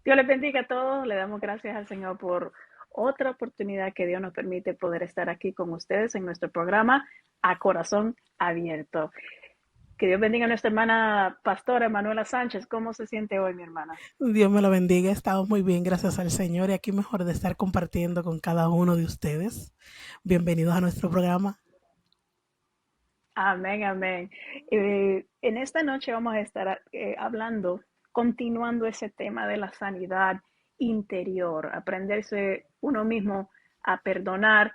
Dios les bendiga a todos. Le damos gracias al Señor por otra oportunidad que Dios nos permite poder estar aquí con ustedes en nuestro programa A Corazón Abierto. Que Dios bendiga a nuestra hermana pastora Manuela Sánchez. ¿Cómo se siente hoy, mi hermana? Dios me lo bendiga. Estamos muy bien, gracias al Señor. Y aquí mejor de estar compartiendo con cada uno de ustedes. Bienvenidos a nuestro programa. Amén, amén. En esta noche vamos a estar hablando, continuando ese tema de la sanidad interior, aprenderse uno mismo a perdonar,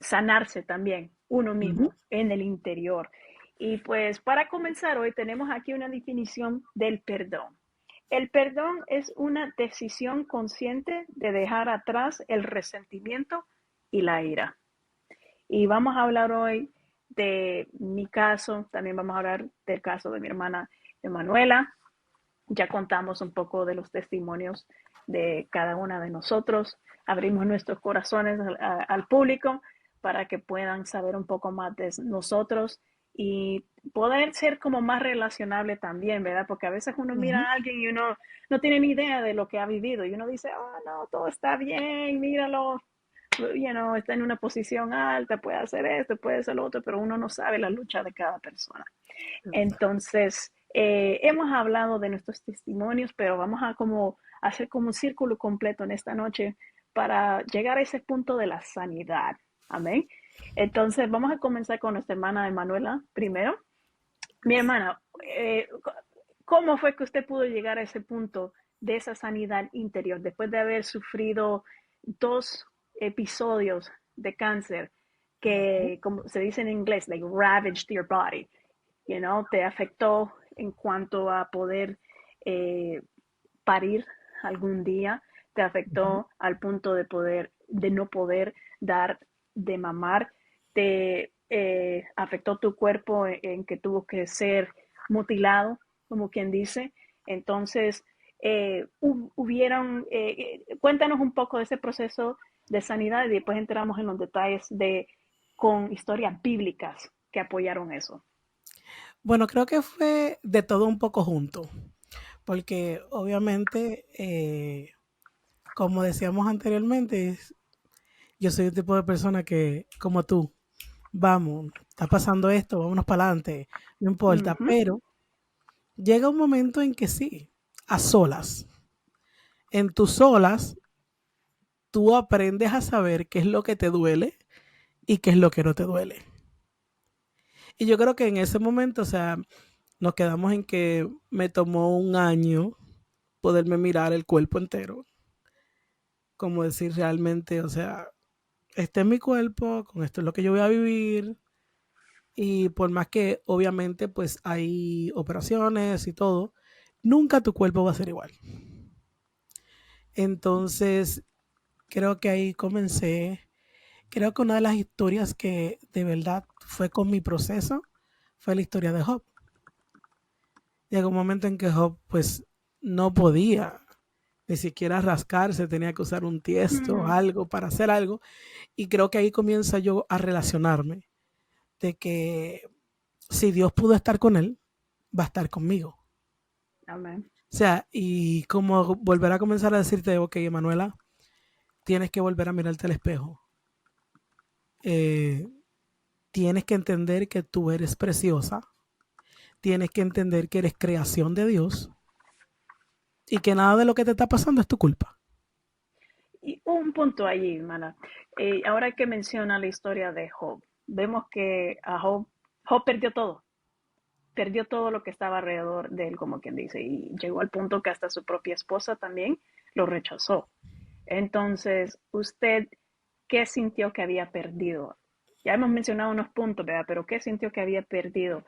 sanarse también uno Ujú. mismo en el interior. Y pues para comenzar hoy tenemos aquí una definición del perdón. El perdón es una decisión consciente de dejar atrás el resentimiento y la ira. Y vamos a hablar hoy de mi caso, también vamos a hablar del caso de mi hermana Emanuela. Ya contamos un poco de los testimonios de cada una de nosotros, abrimos nuestros corazones al público para que puedan saber un poco más de nosotros y poder ser como más relacionable también, ¿verdad? Porque a veces uno mira Ujú. a alguien y uno no tiene ni idea de lo que ha vivido y uno dice, oh, no, todo está bien, míralo, está en una posición alta, puede hacer esto, puede hacer lo otro, pero uno no sabe la lucha de cada persona. Entonces, hemos hablado de nuestros testimonios, pero vamos a como hacer como un círculo completo en esta noche para llegar a ese punto de la sanidad. Amén. Entonces, vamos a comenzar con nuestra hermana Emanuela primero. Mi hermana, ¿cómo fue que usted pudo llegar a ese punto de esa sanidad interior después de haber sufrido dos episodios de cáncer Ujú. que, como se dice en inglés, like ravaged your body? Te afectó en cuanto a poder eh, parir algún día, te Ujú. afectó al punto de no poder dar de mamar, te afectó tu cuerpo en que tuvo que ser mutilado, como quien dice. Entonces, cuéntanos un poco de ese proceso de sanidad y después entramos en los detalles con historias bíblicas que apoyaron eso. Bueno, creo que fue de todo un poco junto, porque obviamente, como decíamos anteriormente, yo soy un tipo de persona que, como tú, vamos, está pasando esto, vámonos para adelante, no importa, Ujú. pero llega un momento en que sí, a solas. En tus solas, tú aprendes a saber qué es lo que te duele y qué es lo que no te duele. Y yo creo que en ese momento, o sea, nos quedamos en que me tomó un año poderme mirar el cuerpo entero, como decir realmente, o sea, este es mi cuerpo, con esto es lo que yo voy a vivir. Y por más que obviamente pues hay operaciones y todo, nunca tu cuerpo va a ser igual. Entonces, creo que ahí comencé. Creo que una de las historias que de verdad fue con mi proceso fue la historia de Job. Llegó un momento en que Job pues no podía ni siquiera rascarse, tenía que usar un tiesto o Ujú. algo para hacer algo. Y creo que ahí comienza yo a relacionarme de que si Dios pudo estar con él, va a estar conmigo. Amén. O sea, y como volver a comenzar a decirte, ok, Emanuela, tienes que volver a mirarte al espejo. Eh, Tienes que entender que tú eres preciosa, tienes que entender que eres creación de Dios y que nada de lo que te está pasando es tu culpa. Y un punto allí, hermana. Ahora que menciona la historia de Job, vemos que Job perdió todo lo que estaba alrededor de él, como quien dice, y llegó al punto que hasta su propia esposa también lo rechazó. Entonces, ¿usted qué sintió que había perdido? Ya hemos mencionado unos puntos, ¿verdad? Pero ¿qué sintió que había perdido?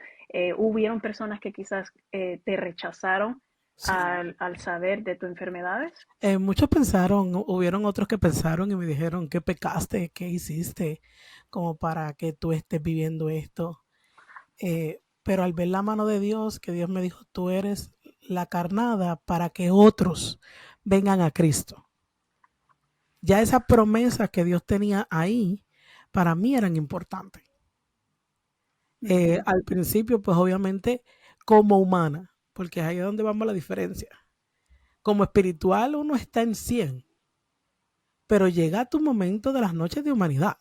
¿Hubieron personas que quizás te rechazaron Sí. al saber de tus enfermedades? Muchos pensaron, hubieron otros que pensaron y me dijeron, ¿qué pecaste? ¿Qué hiciste? Como para que tú estés viviendo esto. Pero al ver la mano de Dios, que Dios me dijo, tú eres la carnada para que otros vengan a Cristo. Ya esas promesas que Dios tenía ahí, para mí eran importantes. Ujú. Al principio, pues obviamente como humana, porque ahí es donde vamos a la diferencia. Como espiritual uno está en 100, pero llega tu momento de las noches de humanidad.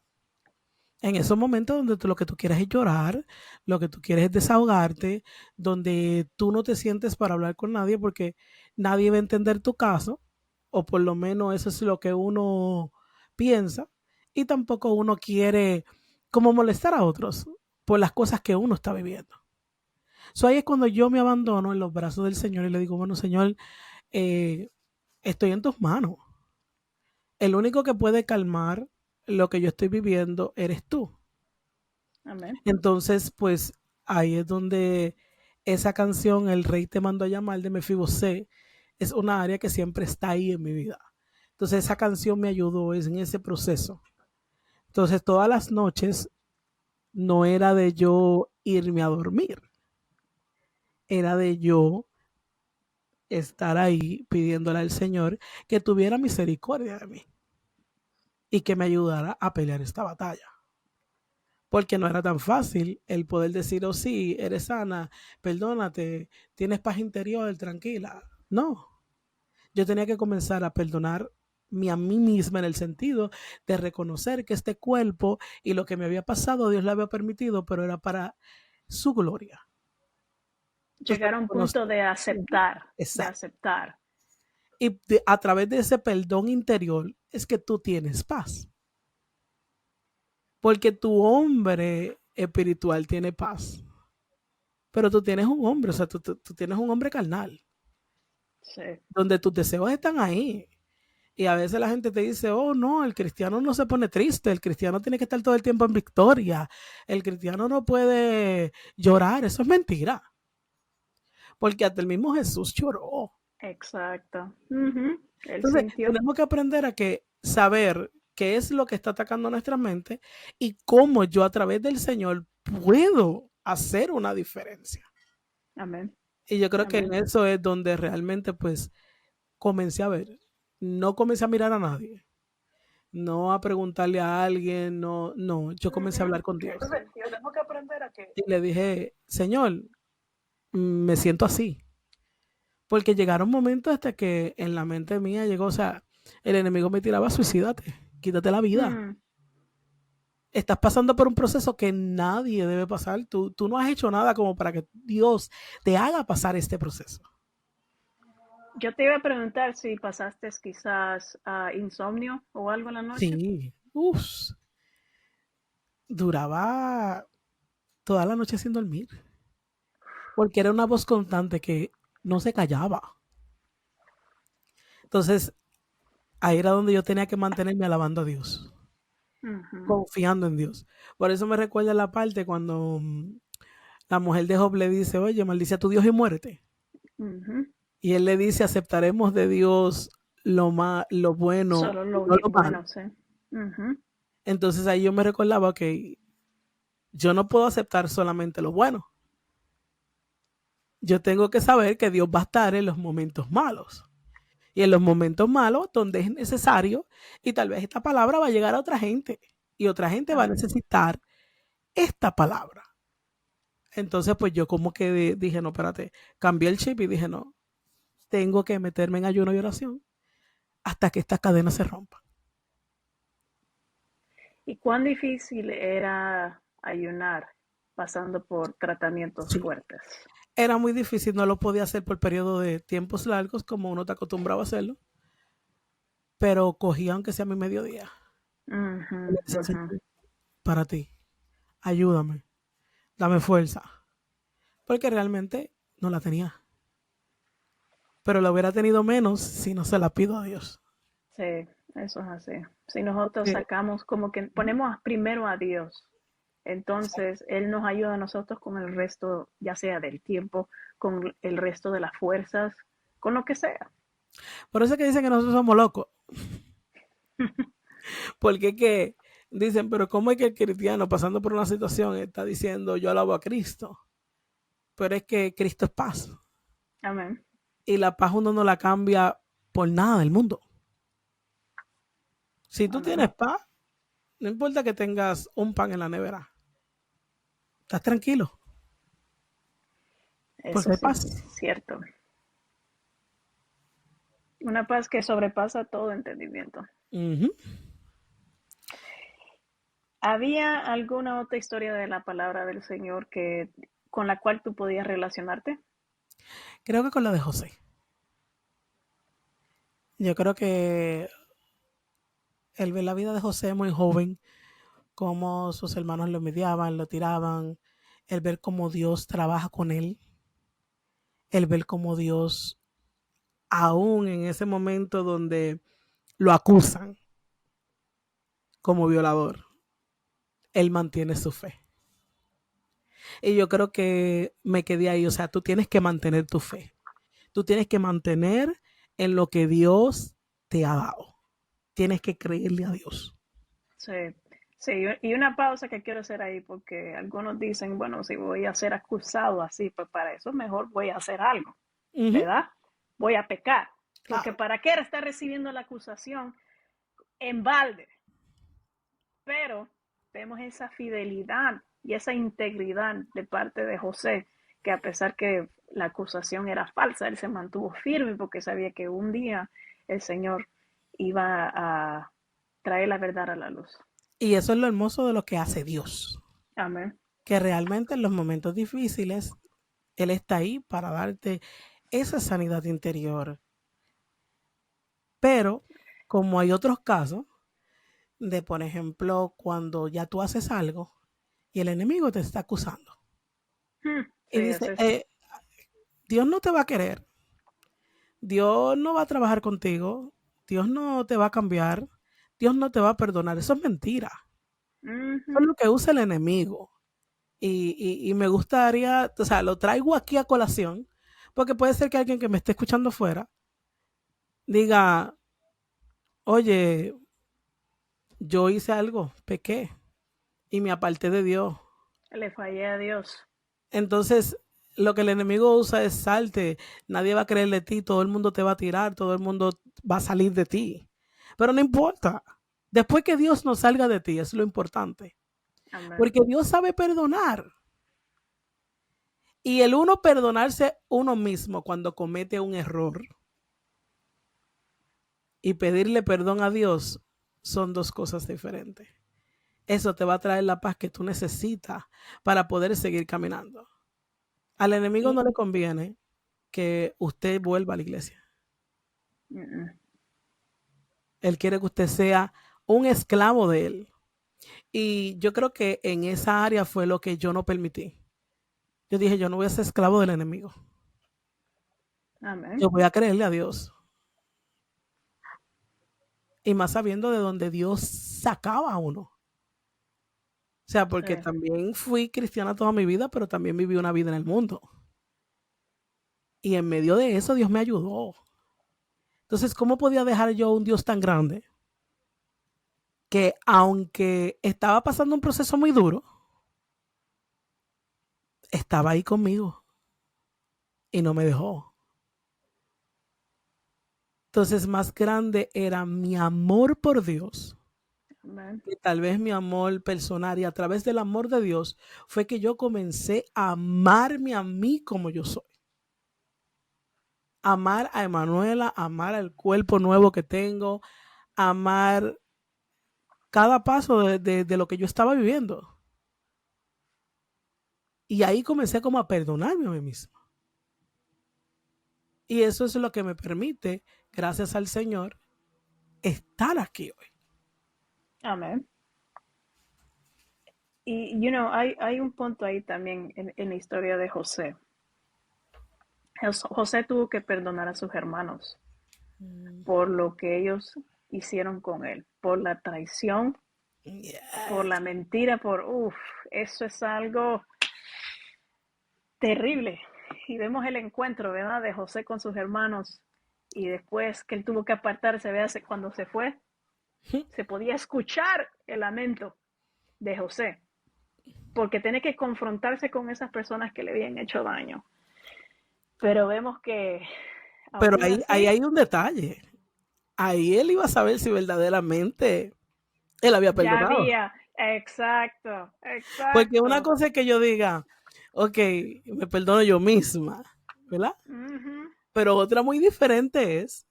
En esos momentos donde lo que tú quieres es llorar, lo que tú quieres es desahogarte, donde tú no te sientes para hablar con nadie porque nadie va a entender tu caso, o por lo menos eso es lo que uno piensa, y tampoco uno quiere como molestar a otros por las cosas que uno está viviendo. Ahí es cuando yo me abandono en los brazos del Señor y le digo, bueno, Señor, eh, estoy en tus manos. El único que puede calmar lo que yo estoy viviendo eres tú. Amén. Entonces, pues ahí es donde esa canción, El Rey te mandó a llamar de Mefibosé, es una área que siempre está ahí en mi vida. Entonces, esa canción me ayudó en ese proceso. Entonces, todas las noches no era de yo irme a dormir, era de yo estar ahí pidiéndole al Señor que tuviera misericordia de mí y que me ayudara a pelear esta batalla. Porque no era tan fácil el poder decir, oh sí, eres sana, perdónate, tienes paz interior, tranquila. No, yo tenía que comenzar a perdonar a mí misma en el sentido de reconocer que este cuerpo y lo que me había pasado, Dios lo había permitido, pero era para su gloria. Entonces, Llegar a un punto de aceptar, de exacto. aceptar. Y a través de ese perdón interior es que tú tienes paz. Porque tu hombre espiritual tiene paz. Pero tú tienes un hombre, o sea, tú tienes un hombre carnal, Sí. donde tus deseos están ahí. Y a veces la gente te dice, oh, no, el cristiano no se pone triste, el cristiano tiene que estar todo el tiempo en victoria, el cristiano no puede llorar, eso es mentira, porque hasta el mismo Jesús lloró. Exacto. Ujú. Él Entonces, sintió. tenemos que aprender a saber qué es lo que está atacando nuestra mente y cómo yo a través del Señor puedo hacer una diferencia. Amén. Y yo creo que en Amén. eso es donde realmente pues comencé a ver. No comencé a mirar a nadie, no a preguntarle a alguien, no, no, yo comencé a hablar con Dios. Entonces, tenemos que aprender a que Y le dije, Señor, me siento así. Porque llegaron momentos hasta que en la mente mía llegó, o sea, el enemigo me tiraba, suicídate, quítate la vida. mm, Estás pasando por un proceso que nadie debe pasar. Tú no has hecho nada como para que Dios te haga pasar este proceso. yo te iba a preguntar si pasaste quizás insomnio o algo en la noche. Sí, uff, duraba toda la noche sin dormir. Porque era una voz constante que no se callaba. Entonces, ahí era donde yo tenía que mantenerme alabando a Dios, Ujú, confiando en Dios. Por eso me recuerda la parte cuando la mujer de Job le dice, oye, maldice a tu Dios y muérete. ujú. Y él le dice, aceptaremos de Dios lo bueno, Solo y lo no lo malo. bueno, sí. Ujú. Entonces ahí yo me recordaba que yo no puedo aceptar solamente lo bueno. Yo tengo que saber que Dios va a estar en los momentos malos. Y en los momentos malos, donde es necesario, y tal vez esta palabra va a llegar a otra gente, y otra gente va a Amén. necesitar esta palabra. Entonces, pues yo como que dije, no, espérate, cambié el chip y dije, no, tengo que meterme en ayuno y oración hasta que esta cadena se rompa. ¿Y cuán difícil era ayunar pasando por tratamientos Sí, fuertes? era muy difícil, no lo podía hacer por periodo de tiempos largos como uno está acostumbrado a hacerlo, pero cogía aunque sea mi mediodía. Ujú, Y le decía, ujú. Señor, para ti, ayúdame, dame fuerza, porque realmente no la tenía, pero la hubiera tenido menos si no se la pido a Dios. Sí, eso es así. Si nosotros Porque, sacamos como que ponemos primero a Dios, entonces Él nos ayuda a nosotros con el resto, ya sea del tiempo, con el resto de las fuerzas, con lo que sea. por eso es que dicen que nosotros somos locos, porque es que dicen, pero ¿cómo es que el cristiano pasando por una situación está diciendo yo alabo a Cristo? Pero es que Cristo es paz Amén. y la paz uno no la cambia por nada del mundo. Si No, tú no. tienes paz, no importa que tengas un pan en la nevera, estás tranquilo porque Eso hay sí paz. es cierto. Una paz que sobrepasa todo entendimiento. Ujú. ¿Había alguna otra historia de la palabra del Señor con la cual tú podías relacionarte? Creo que con la de José. Yo creo que él ve la vida de José muy joven, cómo sus hermanos lo mediaban, lo tiraban, el ver cómo Dios trabaja con él, el ver cómo Dios, aún en ese momento donde lo acusan como violador, él mantiene su fe. Y yo creo que me quedé ahí, o sea, tú tienes que mantener tu fe. Tú tienes que mantener en lo que Dios te ha dado. Tienes que creerle a Dios. Sí, sí, y una pausa que quiero hacer ahí, porque algunos dicen, bueno, si voy a ser acusado así, pues para eso mejor voy a hacer algo, Ujú, ¿verdad? Voy a pecar, porque claro. ¿para qué estar recibiendo la acusación en balde? Pero vemos esa fidelidad y esa integridad de parte de José, que a pesar que la acusación era falsa, él se mantuvo firme porque sabía que un día el Señor iba a traer la verdad a la luz. Y eso es lo hermoso de lo que hace Dios. Amén. Que realmente en los momentos difíciles, Él está ahí para darte esa sanidad interior. Pero como hay otros casos de, por ejemplo, cuando ya tú haces algo y el enemigo te está acusando y Sí, dice, así sí. Dios no te va a querer, Dios no va a trabajar contigo, Dios no te va a cambiar, Dios no te va a perdonar. Eso es mentira. Eso es Ujú. lo que usa el enemigo. Y me gustaría, o sea, lo traigo aquí a colación, porque puede ser que alguien que me esté escuchando fuera diga, oye, yo hice algo, pequé y me aparté de Dios. Le fallé a Dios. Entonces, lo que el enemigo usa es salte, nadie va a creer de ti, todo el mundo te va a tirar, todo el mundo va a salir de ti. Pero no importa. Después que Dios no salga de ti, es lo importante. Amén. Porque Dios sabe perdonar. Y el uno perdonarse uno mismo cuando comete un error y pedirle perdón a Dios son dos cosas diferentes. Eso te va a traer la paz que tú necesitas para poder seguir caminando. Al enemigo Y, no le conviene que usted vuelva a la iglesia. mm, Él quiere que usted sea un esclavo de él. Y yo creo que en esa área fue lo que yo no permití. Yo dije, yo no voy a ser esclavo del enemigo. amén. Yo voy a creerle a Dios. Y más sabiendo de dónde Dios sacaba a uno. O sea, Sí, porque también fui cristiana toda mi vida, pero también viví una vida en el mundo. Y en medio de eso Dios me ayudó. Entonces, ¿cómo podía dejar yo un Dios tan grande que aunque estaba pasando un proceso muy duro, estaba ahí conmigo y no me dejó? Entonces, más grande era mi amor por Dios, amén. que tal vez mi amor personal, y a través del amor de Dios fue que yo comencé a amarme a mí como yo soy. Amar a Emanuela, amar al cuerpo nuevo que tengo, amar cada paso de lo que yo estaba viviendo. Y ahí comencé como a perdonarme a mí mismo. Y eso es lo que me permite, gracias al Señor, estar aquí hoy. Amén. Y, hay un punto ahí también en la historia de José. José tuvo que perdonar a sus hermanos por lo que ellos hicieron con él, por la traición, por la Yes. mentira, eso es algo terrible. Y vemos el encuentro, ¿verdad? De José con sus hermanos y después que él tuvo que apartarse, ¿verdad? Cuando se fue, se podía escuchar el lamento de José, porque tiene que confrontarse con esas personas que le habían hecho daño. Pero vemos que Pero aún ahí así hay un detalle. Ahí él iba a saber si verdaderamente él había ya perdonado. había, exacto, Porque una exacto. cosa es que yo diga, ok, me perdono yo misma, ¿verdad? Uh -huh. Pero otra muy diferente es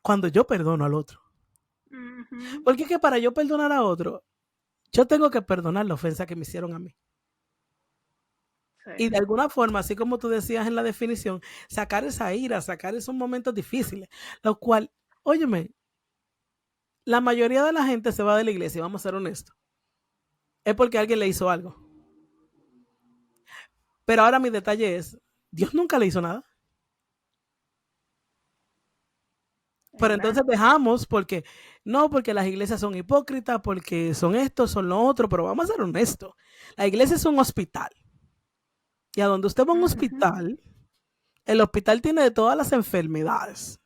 cuando yo perdono al otro. Ujú. Porque es que para yo perdonar a otro, yo tengo que perdonar la ofensa que me hicieron a mí. Sí. Y de alguna forma, así como tú decías en la definición, sacar esa ira, sacar esos momentos difíciles, lo cual, óyeme, la mayoría de la gente se va de la iglesia, vamos a ser honestos, es porque alguien le hizo algo. Pero ahora mi detalle es, Dios nunca le hizo nada. Pero Amen. entonces dejamos porque, no, porque las iglesias son hipócritas, porque son esto, son lo otro, pero vamos a ser honestos. La iglesia es un hospital. Y a donde usted va a un Ujú. hospital, el hospital tiene de todas las enfermedades,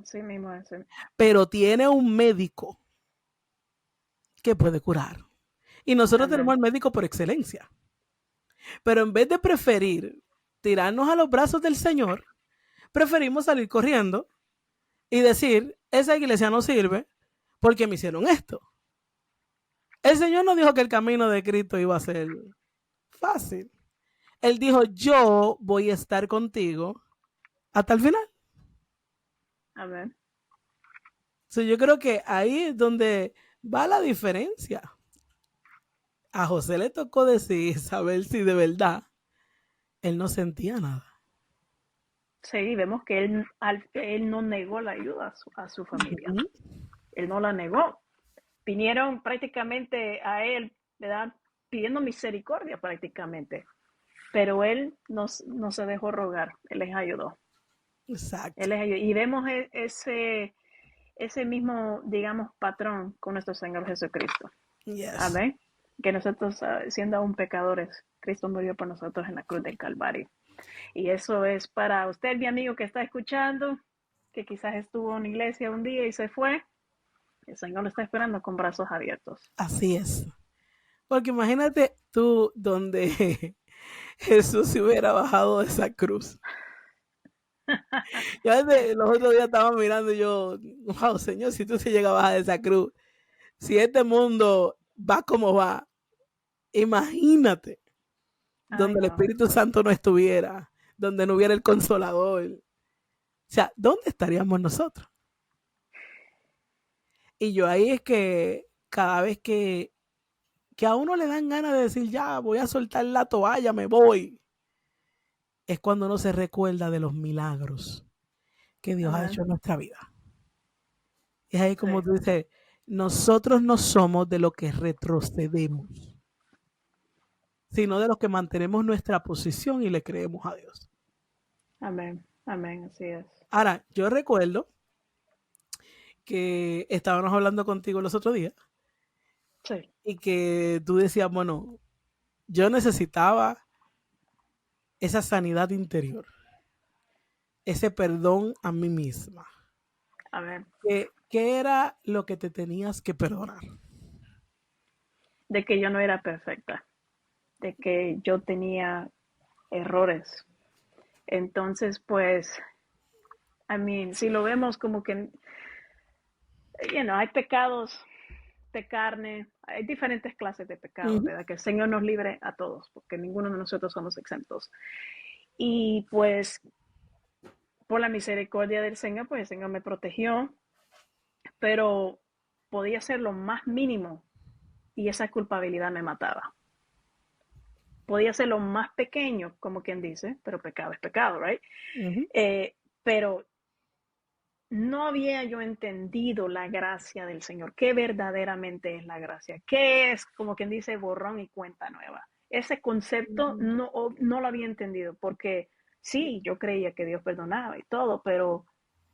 Así mismo es. Sí. pero tiene un médico que puede curar. Y nosotros tenemos Amén. al médico por excelencia. Pero en vez de preferir tirarnos a los brazos del Señor, preferimos salir corriendo y decir, esa iglesia no sirve porque me hicieron esto. El Señor no dijo que el camino de Cristo iba a ser fácil. Él dijo, yo voy a estar contigo hasta el final. Amén. So, yo creo que ahí es donde va la diferencia. A José le tocó decir, saber si de verdad él no sentía nada. Sí, vemos que él no negó la ayuda a su familia. Uh-huh. Él no la negó. Vinieron prácticamente a él, ¿verdad? Pidiendo misericordia prácticamente. Pero él no se dejó rogar. Él les ayudó. Exacto. Él les ayudó. Y vemos ese mismo, digamos, patrón con nuestro Señor Jesucristo. Yes. Amén. Que nosotros, siendo aún pecadores, Cristo murió por nosotros en la cruz del Calvario. Y eso es para usted, mi amigo que está escuchando, que quizás estuvo en iglesia un día y se fue. El Señor lo está esperando con brazos abiertos. Así es. Porque imagínate tú donde Jesús se hubiera bajado de esa cruz. Yo los otros días estaba mirando y yo, wow, Señor, si tú se llegas a bajar de esa cruz, si este mundo va como va, imagínate Ay, donde el no. Espíritu Santo no estuviera, donde no hubiera el Consolador. O sea, ¿dónde estaríamos nosotros? Y yo ahí es que cada vez que a uno le dan ganas de decir, ya, voy a soltar la toalla, me voy, es cuando uno se recuerda de los milagros que Dios ha Amén. hecho en nuestra vida. Es ahí Sí. como tú dices, nosotros no somos de los que retrocedemos, sino de los que mantenemos nuestra posición y le creemos a Dios. Amén. Amén. Así es. Ahora, yo recuerdo que estábamos hablando contigo los otros días Sí. y que tú decías, bueno, yo necesitaba esa sanidad interior, ese perdón a mí misma. Amén. ¿Qué era lo que te tenías que perdonar? De que yo no era perfecta. De que yo tenía errores. Entonces, pues, si lo vemos como que, hay pecados de carne, hay diferentes clases de pecados, Uh-huh. ¿verdad? Que el Señor nos libre a todos, porque ninguno de nosotros somos exentos. Y pues, por la misericordia del Señor, pues el Señor me protegió, pero podía ser lo más mínimo y esa culpabilidad me mataba. Podía ser lo más pequeño, como quien dice, pero pecado es pecado, ¿right? Uh-huh. Pero no había yo entendido la gracia del Señor, qué verdaderamente es la gracia, qué es, como quien dice, borrón y cuenta nueva. Ese concepto Uh-huh. no lo había entendido, porque sí, yo creía que Dios perdonaba y todo, pero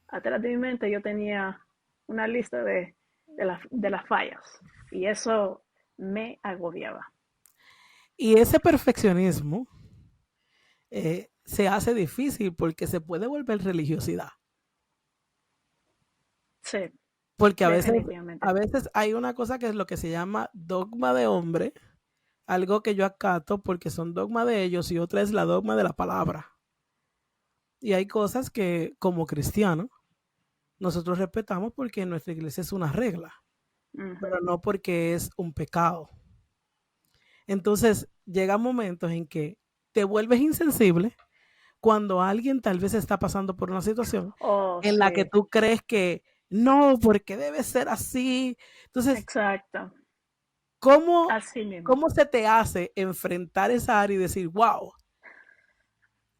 atrás de mi mente yo tenía una lista de las fallas y eso me agobiaba. Y ese perfeccionismo se hace difícil porque se puede volver religiosidad. Sí, Porque a definitivamente. veces hay una cosa que es lo que se llama dogma de hombre, algo que yo acato porque son dogma de ellos y otra es la dogma de la palabra. Y hay cosas que como cristianos nosotros respetamos porque nuestra iglesia es una regla, pero Uh-huh. no porque es un pecado. Entonces llegan momentos en que te vuelves insensible cuando alguien tal vez está pasando por una situación Oh, en la que sí. tú crees que no, porque debe ser así. Entonces, Exacto, ¿cómo, así mismo. cómo se te hace enfrentar esa área y decir, wow,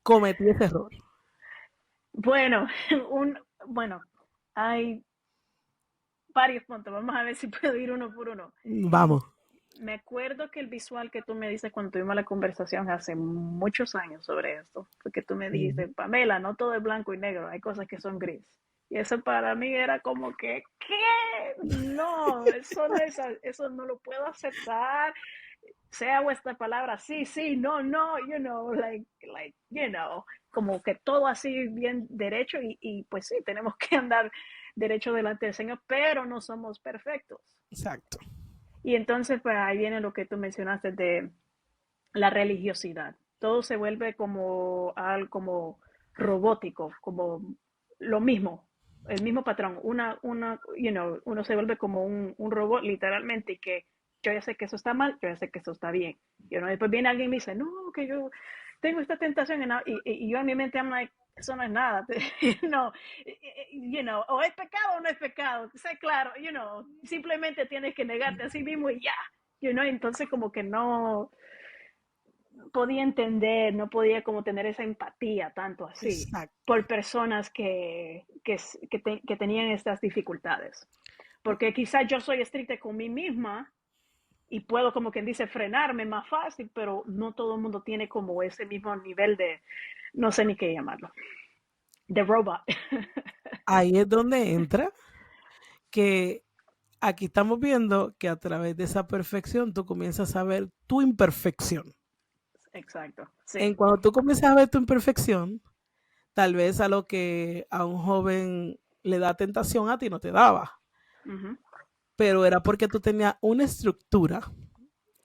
cometí ese error? Bueno, bueno, hay varios puntos. Vamos a ver si puedo ir uno por uno. Vamos. Me acuerdo que el visual que tú me dices cuando tuvimos la conversación hace muchos años sobre esto, porque tú me Ujú. dijiste, Pamela, no todo es blanco y negro, hay cosas que son gris. Y eso para mí era como que, ¿qué? No, eso no es, eso no lo puedo aceptar. Sea vuestra palabra, sí, sí, no, no, como que todo así bien derecho y pues sí, tenemos que andar derecho delante del Señor, pero no somos perfectos. Exacto. Y entonces, pues ahí viene lo que tú mencionaste de la religiosidad. Todo se vuelve como algo como robótico, como lo mismo, el mismo patrón. Uno se vuelve como un robot literalmente y que yo ya sé que eso está mal, yo ya sé que eso está bien. Después viene alguien y me dice, no, que yo tengo esta tentación y yo en mi mente I'm like, eso no es nada, no, o es pecado o no es pecado, sé claro, simplemente tienes que negarte a sí mismo y ya, entonces como que no podía entender, no podía como tener esa empatía tanto así Exacto. por personas que tenían estas dificultades. Porque quizás yo soy estricta con mí misma y puedo, como quien dice, frenarme más fácil, pero no todo el mundo tiene como ese mismo nivel de, no sé ni qué llamarlo, de robot. Ahí es donde entra que aquí estamos viendo que a través de esa perfección tú comienzas a ver tu imperfección. Exacto, En sí. cuando tú comienzas a ver tu imperfección, tal vez a lo que a un joven le da tentación a ti no te daba, Uh-huh. pero era porque tú tenías una estructura,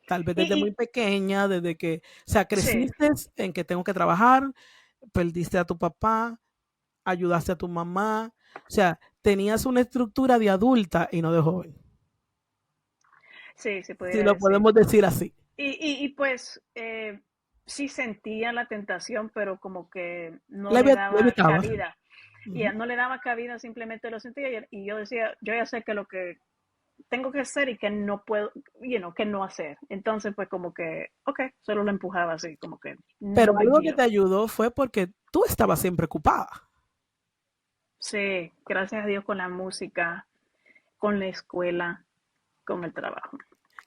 tal vez desde muy Y pequeña, desde que, o sea, sí, creciste en que tengo que trabajar, perdiste a tu papá, ayudaste a tu mamá, o sea, tenías una estructura de adulta y no de joven, sí, se si pudiera lo decir. podemos decir así. Y pues sí sentía la tentación, pero como que no La, le la daba evitabas. cabida. Y Uh-huh. no le daba cabida, simplemente lo sentía y yo decía, yo ya sé que lo que tengo que hacer y que no puedo, que no hacer. Entonces pues como que, ok, solo lo empujaba así, como que no Pero big algo que deal. te ayudó fue porque tú estabas siempre ocupada. Sí, gracias a Dios con la música, con la escuela, con el trabajo.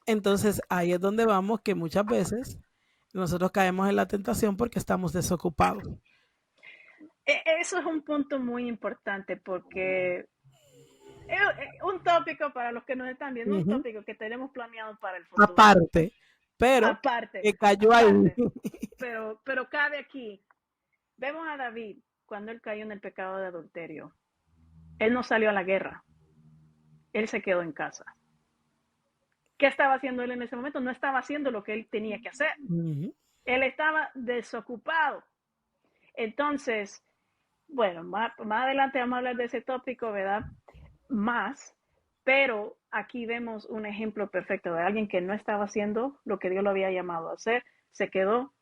Entonces ahí es donde vamos que muchas veces nosotros caemos en la tentación porque estamos desocupados. Eso es un punto muy importante porque un tópico para los que nos están viendo, un Uh-huh. tópico que tenemos planeado para el futuro. Aparte, pero Aparte, que cayó ahí. aparte, pero cabe aquí. Vemos a David cuando él cayó en el pecado de adulterio. Él no salió a la guerra, él se quedó en casa. ¿Qué estaba haciendo él en ese momento? No estaba haciendo lo que él tenía que hacer. Uh-huh. Él estaba desocupado. Entonces, bueno, más adelante vamos a hablar de ese tópico, ¿verdad? Más, pero aquí vemos un ejemplo perfecto de alguien que no estaba haciendo lo que Dios lo había llamado a hacer, se quedó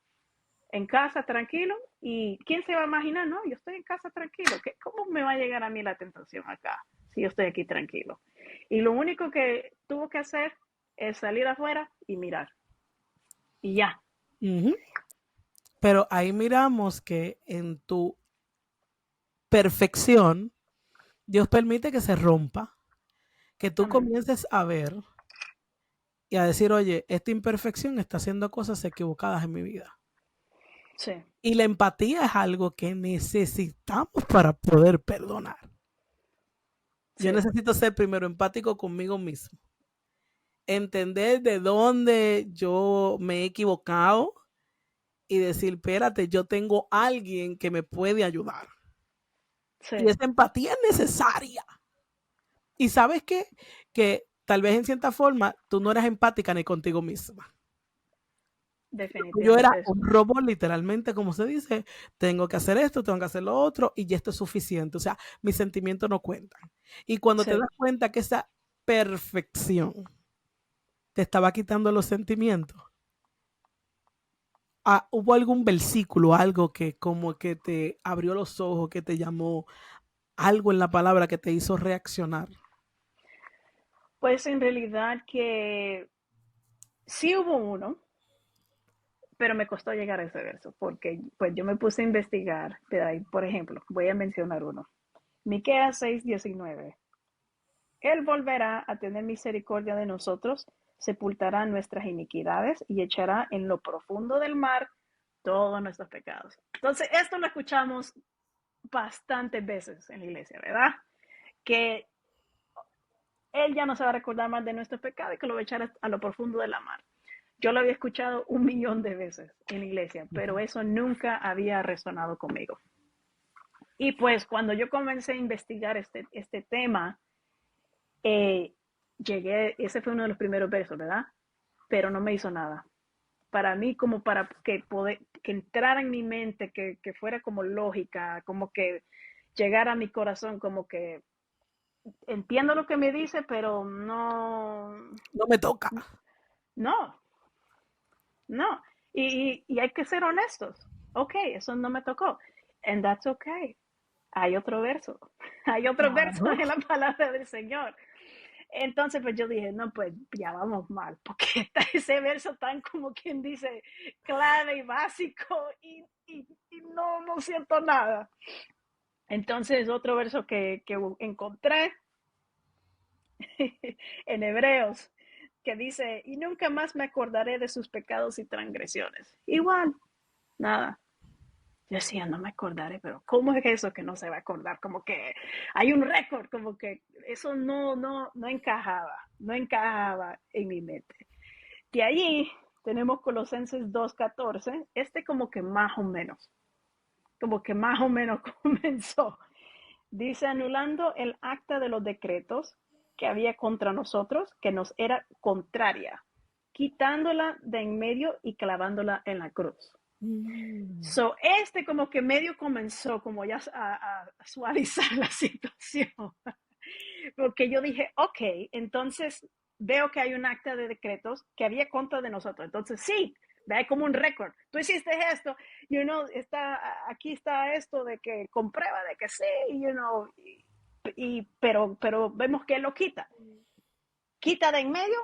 en casa tranquilo y ¿quién se va a imaginar? No, yo estoy en casa tranquilo, ¿cómo me va a llegar a mí la tentación acá si yo estoy aquí tranquilo? Y lo único que tuvo que hacer es salir afuera y mirar y ya. Uh-huh. Pero ahí miramos que en tu perfección, Dios permite que se rompa, que tú Amén. comiences a ver y a decir, oye, esta imperfección está haciendo cosas equivocadas en mi vida. Sí, Y la empatía es algo que necesitamos para poder perdonar. Yo sí, necesito ser primero empático conmigo mismo, entender de dónde yo me he equivocado y decir, espérate, yo tengo alguien que me puede ayudar. Y sí, esa empatía es necesaria. Y sabes qué? Que tal vez en cierta forma tú no eras empática ni contigo misma. Yo era definitivamente. un robot, literalmente, como se dice, tengo que hacer esto, tengo que hacer lo otro, y ya esto es suficiente. O sea, mis sentimientos no cuentan. Y cuando te Sí, das cuenta que esa perfección te estaba quitando los sentimientos, hubo algún versículo, algo que como que te abrió los ojos, que te llamó, algo en la palabra que te hizo reaccionar. Pues en realidad que sí hubo uno, pero me costó llegar a ese verso, porque pues yo me puse a investigar, pero ahí, por ejemplo, voy a mencionar uno. Miqueas 6:19. Él volverá a tener misericordia de nosotros, sepultará nuestras iniquidades y echará en lo profundo del mar todos nuestros pecados. Entonces, esto lo escuchamos bastantes veces en la iglesia, ¿verdad? Que Él ya no se va a recordar más de nuestros pecados y que lo va a echar a lo profundo de la mar. Yo lo había escuchado 1 millón de veces en la iglesia, pero eso nunca había resonado conmigo. Y pues cuando yo comencé a investigar este tema, ese fue uno de los primeros versos, ¿verdad? Pero no me hizo nada. Para mí, como para que entrara en mi mente, que fuera como lógica, como que llegara a mi corazón, como que entiendo lo que me dice, pero No me toca. no, no. Y hay que ser honestos. Ok, eso no me tocó. And that's okay. Hay otro verso. Hay otro verso Claro. en la palabra del Señor. Entonces, pues yo dije, no, pues ya vamos mal, porque está ese verso tan como quien dice clave y básico y no siento nada. Entonces, otro verso que encontré en Hebreos, que dice, y nunca más me acordaré de sus pecados y transgresiones. Igual, nada. Yo decía, no me acordaré, pero ¿cómo es eso que no se va a acordar? Como que hay un récord, como que eso no encajaba en mi mente. De allí tenemos Colosenses 2:14, como que más o menos comenzó. Dice, anulando el acta de los decretos que había contra nosotros, que nos era contraria, quitándola de en medio y clavándola en la cruz. Mm. So, como que medio comenzó como ya a suavizar la situación, porque yo dije, ok, entonces veo que hay un acta de decretos que había contra de nosotros, entonces sí, ve como un récord, tú hiciste esto, aquí está esto de que comprueba de que sí, pero vemos que él lo quita de en medio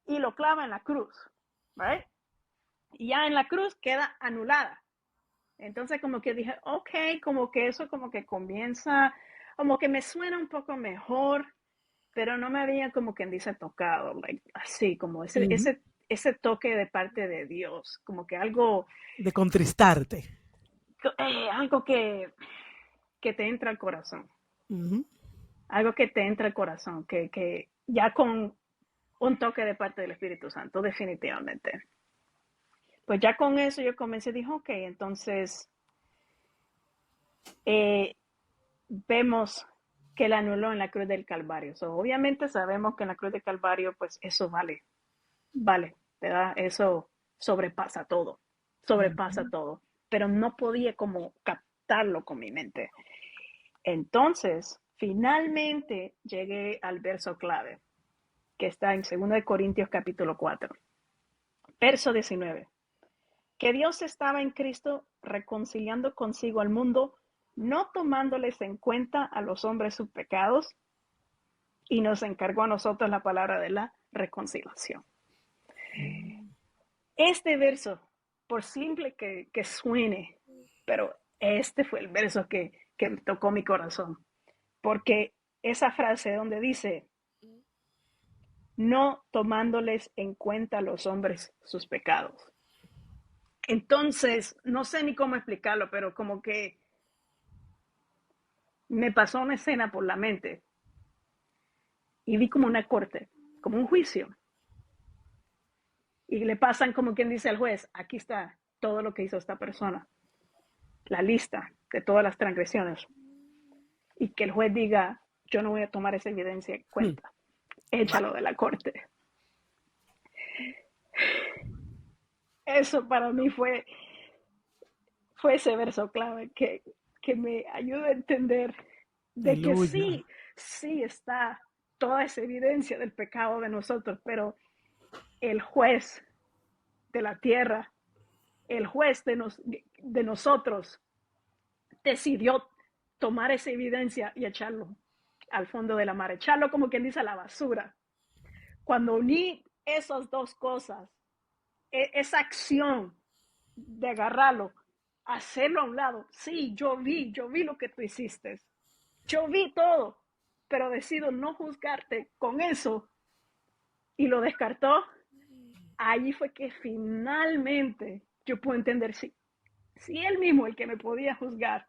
y lo clava en la cruz, ¿right? Y ya en la cruz queda anulada. Entonces como que dije, ok, como que eso como que comienza, como que me suena un poco mejor, pero no me había como quien dice tocado, like, así como Ujú. ese toque de parte de Dios, como que De contristarte. algo que te entra al corazón, Ujú. algo que te entra al corazón, que ya con un toque de parte del Espíritu Santo, definitivamente. Pues ya con eso yo comencé, dije, ok, entonces eh, vemos que la anuló en la cruz del Calvario. So, obviamente sabemos que en la cruz del Calvario, pues eso vale, ¿verdad? Eso sobrepasa Ujú. todo, pero no podía como captarlo con mi mente. Entonces, finalmente llegué al verso clave, que está en 2 Corintios capítulo 4, verso 19. Que Dios estaba en Cristo reconciliando consigo al mundo, no tomándoles en cuenta a los hombres sus pecados, y nos encargó a nosotros la palabra de la reconciliación. Este verso, por simple que suene, pero este fue el verso que tocó mi corazón, porque esa frase donde dice, no tomándoles en cuenta a los hombres sus pecados. Entonces, no sé ni cómo explicarlo, pero como que me pasó una escena por la mente y vi como una corte, como un juicio. Y le pasan como quien dice al juez, aquí está todo lo que hizo esta persona, la lista de todas las transgresiones. Y que el juez diga, yo no voy a tomar esa evidencia en Mm. cuenta, Wow. échalo de la corte. Eso para mí fue ese verso clave que me ayuda a entender de que Aleluya. sí está toda esa evidencia del pecado de nosotros, pero el juez de la tierra, el juez de nosotros, decidió tomar esa evidencia y echarlo al fondo de la mar, echarlo como quien dice a la basura. Cuando uní esas dos cosas, esa acción de agarrarlo, hacerlo a un lado, sí, yo vi lo que tú hiciste, yo vi todo, pero decido no juzgarte con eso y lo descartó. Ahí fue que finalmente yo pude entender si él mismo, el que me podía juzgar,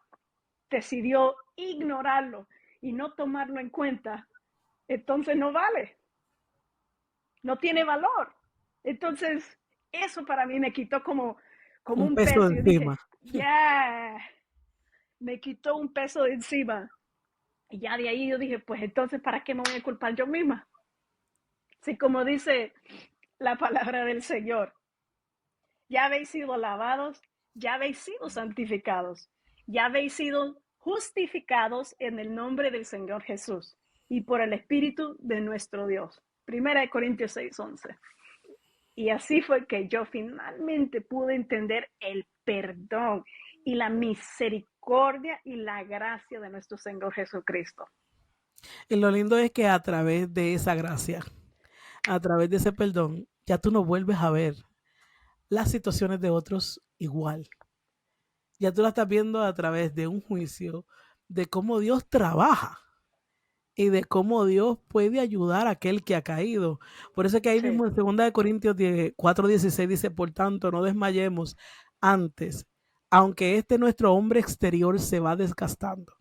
decidió ignorarlo y no tomarlo en cuenta, entonces no vale, no tiene valor. Entonces, eso para mí me quitó como Un un peso de peso. Yo encima. dije, ya, me quitó un peso de encima. Y ya de ahí yo dije, pues entonces, ¿para qué me voy a culpar yo misma? Si como dice la palabra del Señor, ya habéis sido lavados, ya habéis sido santificados, ya habéis sido justificados en el nombre del Señor Jesús y por el Espíritu de nuestro Dios. Primera de Corintios 6:11. Y así fue que yo finalmente pude entender el perdón y la misericordia y la gracia de nuestro Señor Jesucristo. Y lo lindo es que a través de esa gracia, a través de ese perdón, ya tú no vuelves a ver las situaciones de otros igual. Ya tú la estás viendo a través de un juicio de cómo Dios trabaja y de cómo Dios puede ayudar a aquel que ha caído. Por eso es que ahí Sí, mismo en 2 Corintios 4:16 dice, por tanto, no desmayemos antes, aunque nuestro hombre exterior se va desgastando.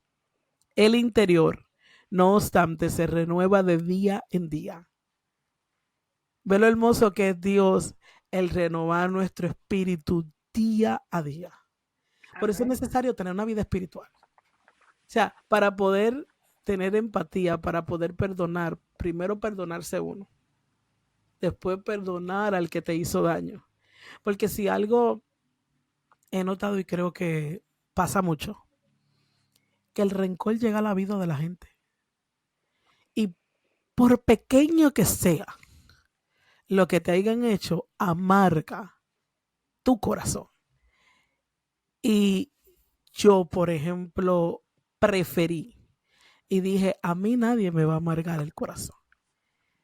El interior, no obstante, se renueva de día en día. Ve lo hermoso que es Dios, el renovar nuestro espíritu día a día. Por eso es amén. necesario tener una vida espiritual. O sea, para poder tener empatía, para poder perdonar, primero perdonarse uno, después perdonar al que te hizo daño. Porque si algo he notado y creo que pasa mucho, que el rencor llega a la vida de la gente. Y por pequeño que sea, lo que te hayan hecho amarga tu corazón. Y yo, por ejemplo, preferí y dije, a mí nadie me va a amargar el corazón.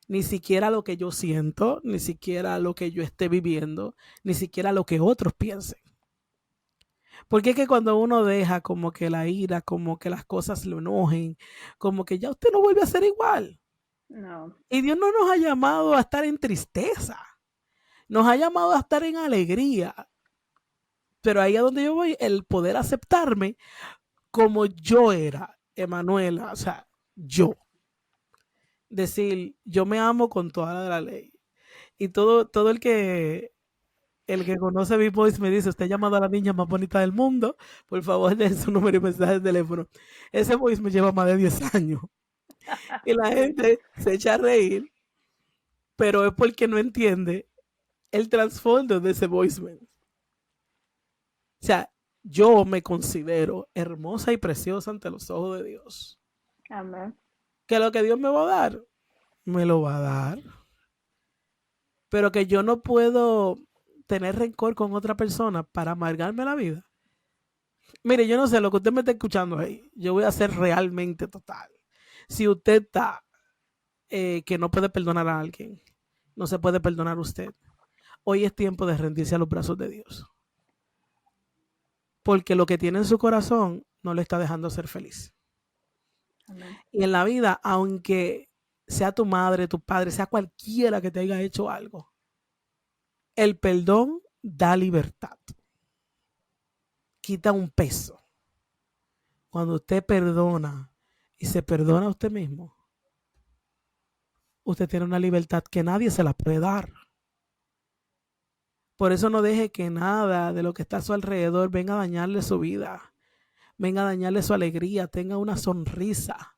Ni siquiera lo que yo siento, ni siquiera lo que yo esté viviendo, ni siquiera lo que otros piensen. Porque es que cuando uno deja como que la ira, como que las cosas lo enojen, como que ya usted no vuelve a ser igual. No, Y Dios no nos ha llamado a estar en tristeza, nos ha llamado a estar en alegría. Pero ahí a donde yo voy, el poder aceptarme como yo era, Emanuela, o sea, yo. Decir, yo me amo con toda la ley. Y todo el que conoce mi voice me dice, usted ha llamado a la niña más bonita del mundo, por favor, den su número y mensaje de teléfono. Ese voice me lleva más de 10 años. Y la gente se echa a reír, pero es porque no entiende el trasfondo de ese voicemail. O sea, yo me considero hermosa y preciosa ante los ojos de Dios. amén. Que lo que Dios me va a dar, me lo va a dar. Pero que yo no puedo tener rencor con otra persona para amargarme la vida. Mire, yo no sé lo que usted me está escuchando ahí. Yo voy a ser realmente total. Si usted está que no puede perdonar a alguien, no se puede perdonar a usted. Hoy es tiempo de rendirse a los brazos de Dios. Porque lo que tiene en su corazón no le está dejando ser feliz. Amén. Y en la vida, aunque sea tu madre, tu padre, sea cualquiera que te haya hecho algo, el perdón da libertad. Quita un peso. Cuando usted perdona y se perdona a usted mismo, usted tiene una libertad que nadie se la puede dar. Por eso no deje que nada de lo que está a su alrededor venga a dañarle su vida, venga a dañarle su alegría, tenga una sonrisa.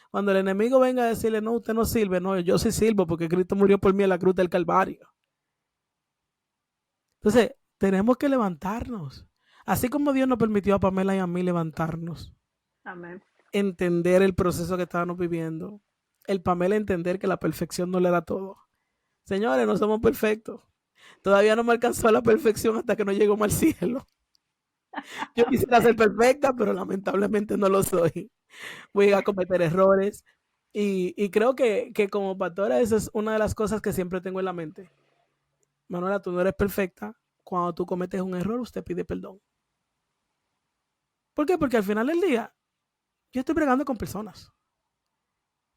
Cuando el enemigo venga a decirle, no, usted no sirve, no, yo sí sirvo porque Cristo murió por mí en la cruz del Calvario. Entonces, tenemos que levantarnos. Así como Dios nos permitió a Pamela y a mí levantarnos, Amén. entender el proceso que estábamos viviendo, el Pamela entender que la perfección no le da todo. Señores, no somos perfectos. Todavía no me alcanzó a la perfección hasta que no llegamos al cielo. Yo quisiera ser perfecta, pero lamentablemente no lo soy. Voy a cometer errores. Y creo que como pastora, esa es una de las cosas que siempre tengo en la mente. Manuela, tú no eres perfecta. Cuando tú cometes un error, usted pide perdón. ¿Por qué? Porque al final del día, yo estoy bregando con personas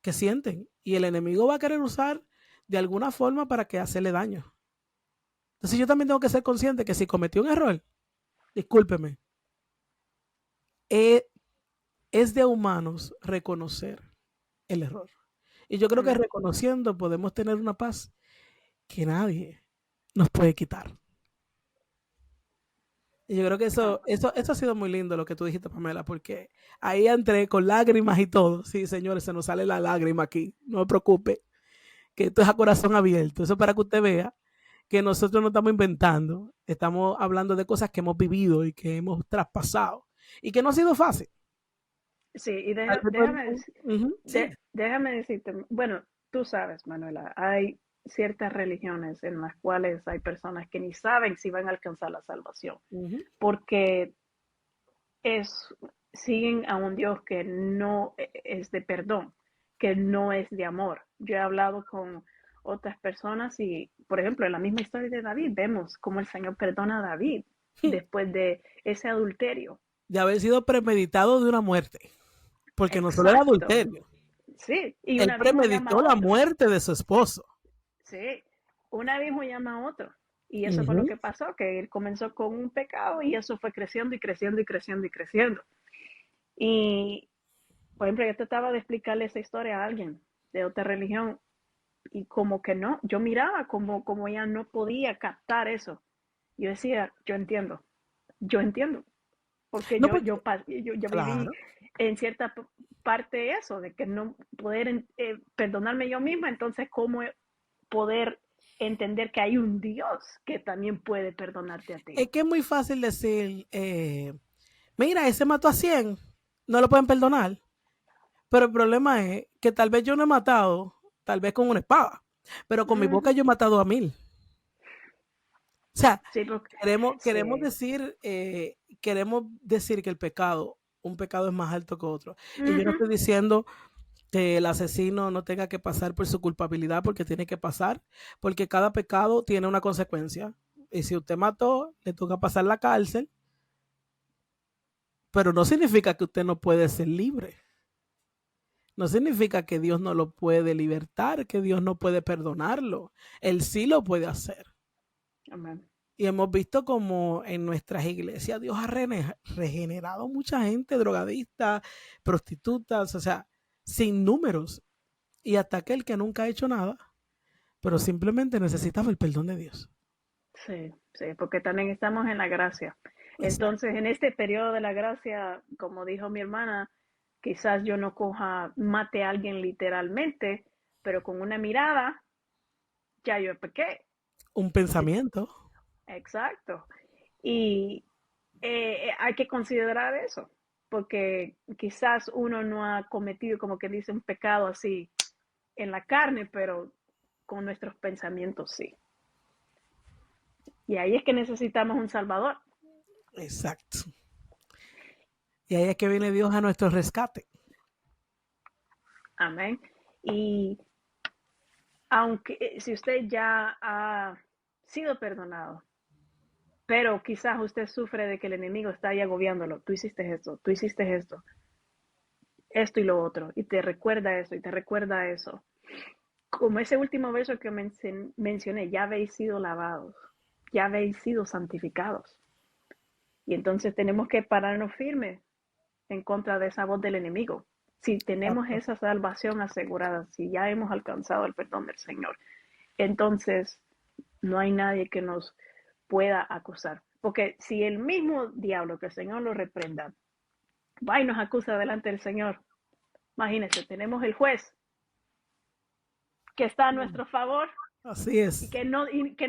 que sienten y el enemigo va a querer usar de alguna forma para que hacerle daño. Entonces yo también tengo que ser consciente que si cometí un error, discúlpeme, eh, es de humanos reconocer el error. Y yo creo que Mm, reconociendo podemos tener una paz que nadie nos puede quitar. Y yo creo que ah, eso ha sido muy lindo lo que tú dijiste, Pamela, porque ahí entré con lágrimas y todo. Sí, señores, se nos sale la lágrima aquí. No me preocupe, que esto es a corazón abierto. Eso para que usted vea que nosotros no estamos inventando. Estamos hablando de cosas que hemos vivido y que hemos traspasado. Y que no ha sido fácil. sí, y Tal vez todo el mundo- Ujú, sí. déjame decirte, bueno, tú sabes, Manuela, hay ciertas religiones en las cuales hay personas que ni saben si van a alcanzar la salvación, Ujú, porque es, siguen a un Dios que no es de perdón, que no es de amor. Yo he hablado con otras personas y, por ejemplo, en la misma historia de David, vemos cómo el Señor perdona a David después de ese adulterio. de haber sido premeditado de una muerte. Porque no solo era Exacto, adulterio. sí, y un Él abismo llama premeditó a la otro. muerte de su esposo. Sí, un abismo llama a otro. Y eso fue lo Ujú. que pasó, que él comenzó con un pecado y eso fue creciendo y creciendo y creciendo y creciendo. Y, por ejemplo, yo trataba de explicarle esa historia a alguien de otra religión y como que no, yo miraba como ella no podía captar eso. Yo decía, yo entiendo, porque No, porque, yo viví claro. en cierta parte eso, de que no poder perdonarme yo misma, entonces cómo poder entender que hay un Dios que también puede perdonarte a ti. Es que es muy fácil decir, mira, ese mató a 100, no lo pueden perdonar. Pero el problema es que tal vez yo no he matado, tal vez con una espada, pero con mi Uh boca -huh. yo he matado a 1000. O sea, Sí, porque, queremos sí. decir, que el pecado, un pecado es más alto que otro. Uh Y yo no -huh. estoy diciendo que el asesino no tenga que pasar por su culpabilidad porque tiene que pasar, porque cada pecado tiene una consecuencia. Y si usted mató, le toca pasar la cárcel, pero no significa que usted no puede ser libre. No significa que Dios no lo puede libertar, que Dios no puede perdonarlo. Él sí lo puede hacer. Amen. Y hemos visto como en nuestras iglesias Dios ha regenerado mucha gente, drogadictas, prostitutas, o sea, sin números. Y hasta aquel que nunca ha hecho nada, pero simplemente necesitaba el perdón de Dios. Sí, sí, porque también estamos en la gracia. Exacto. Entonces, en este periodo de la gracia, como dijo mi hermana, quizás yo no mate a alguien literalmente, pero con una mirada ya yo pequé. Un pensamiento. Exacto. Y hay que considerar eso, porque quizás uno no ha cometido, como que dice, un pecado así en la carne, pero con nuestros pensamientos sí. Y ahí es que necesitamos un Salvador. Exacto. Y ahí es que viene Dios a nuestro rescate. Amén. Y aunque si usted ya ha sido perdonado, pero quizás usted sufre de que el enemigo está ahí agobiándolo, tú hiciste esto y lo otro, y te recuerda eso, y te recuerda eso. Como ese último verso que mencioné, ya habéis sido lavados, ya habéis sido santificados. Y entonces tenemos que pararnos firmes en contra de esa voz del enemigo. Si tenemos Exacto. esa salvación asegurada, si ya hemos alcanzado el perdón del Señor, entonces no hay nadie que nos pueda acusar. Porque si el mismo diablo, que el Señor lo reprenda, va y nos acusa delante del Señor, imagínense, tenemos el juez que está a nuestro favor Así es. y que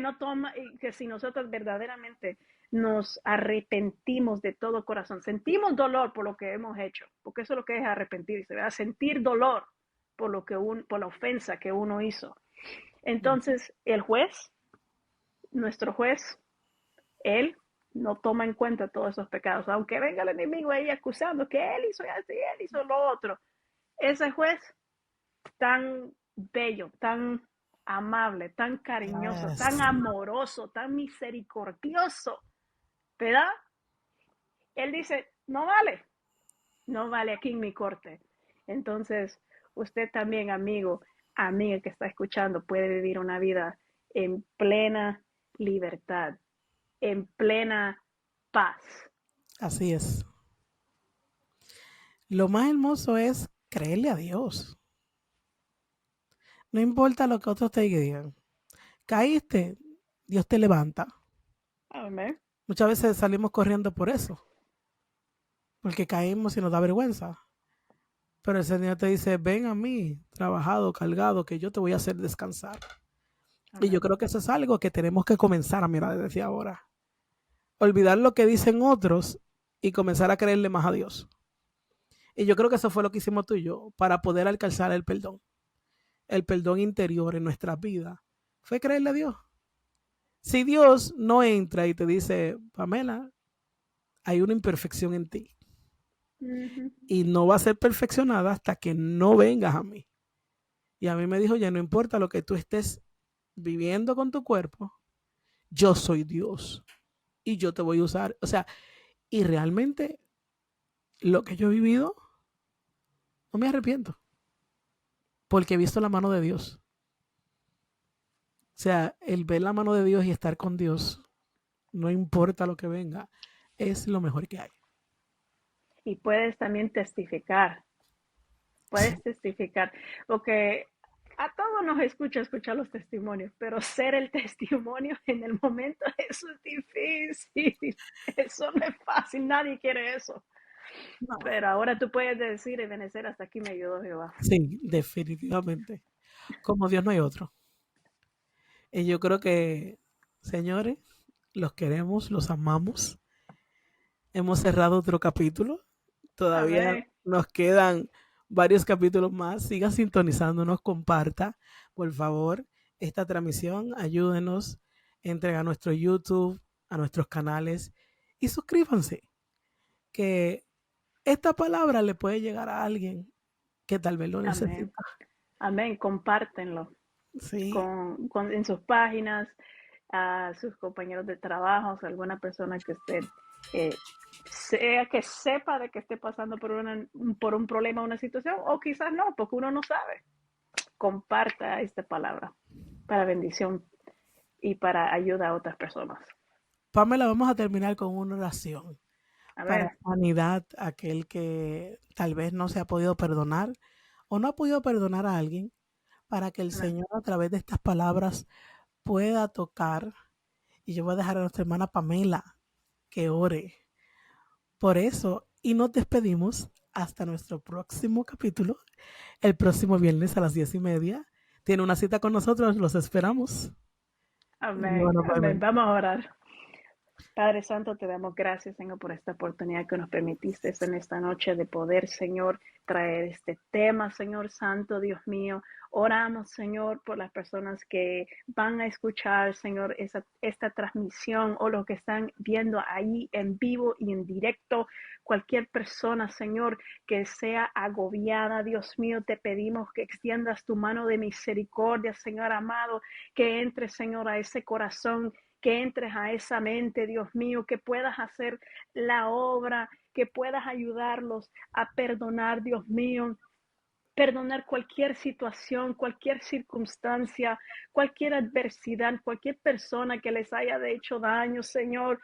no toma, y que si nosotros verdaderamente nos arrepentimos de todo corazón, sentimos dolor por lo que hemos hecho, porque eso es lo que es arrepentirse, ¿verdad? Sentir dolor por lo que por la ofensa que uno hizo. Entonces, el juez, nuestro juez, él no toma en cuenta todos esos pecados. Aunque venga el enemigo ahí acusando que él hizo así, él hizo lo otro. Ese juez tan bello, tan amable, tan cariñoso, tan Yes. amoroso, tan misericordioso, ¿verdad? Él dice, no vale aquí en mi corte. Entonces, usted también, amigo, amiga que está escuchando, puede vivir una vida en plena libertad, en plena paz. Así es. Lo más hermoso es creerle a Dios. No importa lo que otros te digan. Caíste, Dios te levanta. Amén. Muchas veces salimos corriendo por eso, porque caímos y nos da vergüenza. Pero el Señor te dice, ven a mí, trabajado, cargado, que yo te voy a hacer descansar. Y yo Amén. creo que eso es algo que tenemos que comenzar a mirar desde ahora. Olvidar lo que dicen otros y comenzar a creerle más a Dios. Y yo creo que eso fue lo que hicimos tú y yo para poder alcanzar el perdón. El perdón interior en nuestra vida. Fue creerle a Dios. Si Dios no entra y te dice, Pamela, hay una imperfección en ti Ujú. y no va a ser perfeccionada hasta que no vengas a mí. Y a mí me dijo, ya no importa lo que tú estés viviendo con tu cuerpo, yo soy Dios y yo te voy a usar. O sea, y realmente lo que yo he vivido, no me arrepiento, porque he visto la mano de Dios. O sea, el ver la mano de Dios y estar con Dios, no importa lo que venga, es lo mejor que hay. Y Sí, puedes testificar, porque a todos nos escucha escuchar los testimonios, pero ser el testimonio en el momento, eso es difícil, eso no es fácil, nadie quiere eso. no. Pero ahora tú puedes decir, Ebenezer, hasta aquí me ayudó Jehová. Sí, definitivamente. Como Dios no hay otro. Y yo creo que, señores, los queremos, los amamos. Hemos cerrado otro capítulo. Todavía Amén, nos quedan varios capítulos más. Siga sintonizándonos, comparta, por favor, esta transmisión. Ayúdenos, entren a nuestro YouTube, a nuestros canales y suscríbanse, que esta palabra le puede llegar a alguien que tal vez lo amén, necesita. amén, compártenlo Sí, en sus páginas, a sus compañeros de trabajo, a alguna persona que usted eh, sea que sepa de que esté pasando por un problema, una situación, o quizás no, porque uno no sabe. Comparta esta palabra para bendición y para ayuda a otras personas. Pamela, vamos a terminar con una oración A para ver, sanidad, aquel que tal vez no se ha podido perdonar o no ha podido perdonar a alguien, para que el a ver. Señor a través de estas palabras pueda tocar. Y yo voy a dejar a nuestra hermana Pamela que ore por eso. Y nos despedimos hasta nuestro próximo capítulo, el próximo viernes a las 10:30. Tiene una cita con nosotros, los esperamos. Amén, Bueno, amén. Pamela. Vamos a orar. Padre Santo, te damos gracias, Señor, por esta oportunidad que nos permitiste en esta noche de poder, Señor, traer este tema, Señor Santo, Dios mío. Oramos, Señor, por las personas que van a escuchar, Señor, esta transmisión o los que están viendo ahí en vivo y en directo. Cualquier persona, Señor, que sea agobiada, Dios mío, te pedimos que extiendas tu mano de misericordia, Señor amado, que entre, Señor, a ese corazón, que entres a esa mente, Dios mío, que puedas hacer la obra, que puedas ayudarlos a perdonar, Dios mío, perdonar cualquier situación, cualquier circunstancia, cualquier adversidad, cualquier persona que les haya hecho daño, Señor.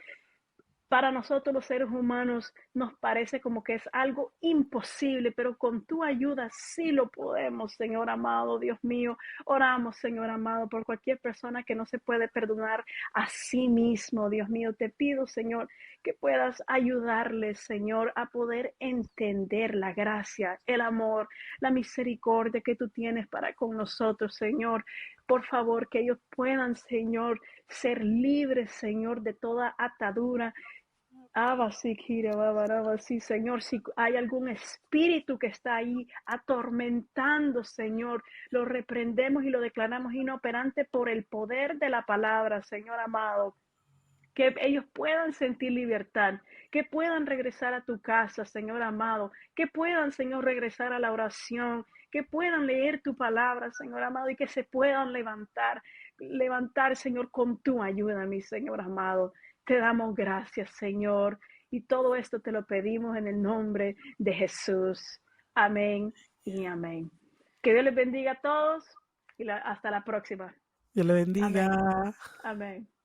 Para nosotros los seres humanos nos parece como que es algo imposible, pero con tu ayuda sí lo podemos, Señor amado, Dios mío. Oramos, Señor amado, por cualquier persona que no se puede perdonar a sí mismo, Dios mío. Te pido, Señor, que puedas ayudarles, Señor, a poder entender la gracia, el amor, la misericordia que tú tienes para con nosotros, Señor. Por favor, que ellos puedan, Señor, ser libres, Señor, de toda atadura. Sí, Kira, sí, Señor, si hay algún espíritu que está ahí atormentando, Señor, lo reprendemos y lo declaramos inoperante por el poder de la palabra, Señor amado. que ellos puedan sentir libertad, que puedan regresar a tu casa, Señor amado, que puedan, Señor, regresar a la oración, que puedan leer tu palabra, Señor amado, y que se puedan levantar, Señor, con tu ayuda, mi Señor amado. Te damos gracias, Señor, y todo esto te lo pedimos en el nombre de Jesús. Amén y amén. Que Dios les bendiga a todos y hasta la próxima. Dios le bendiga. Amén. Amén.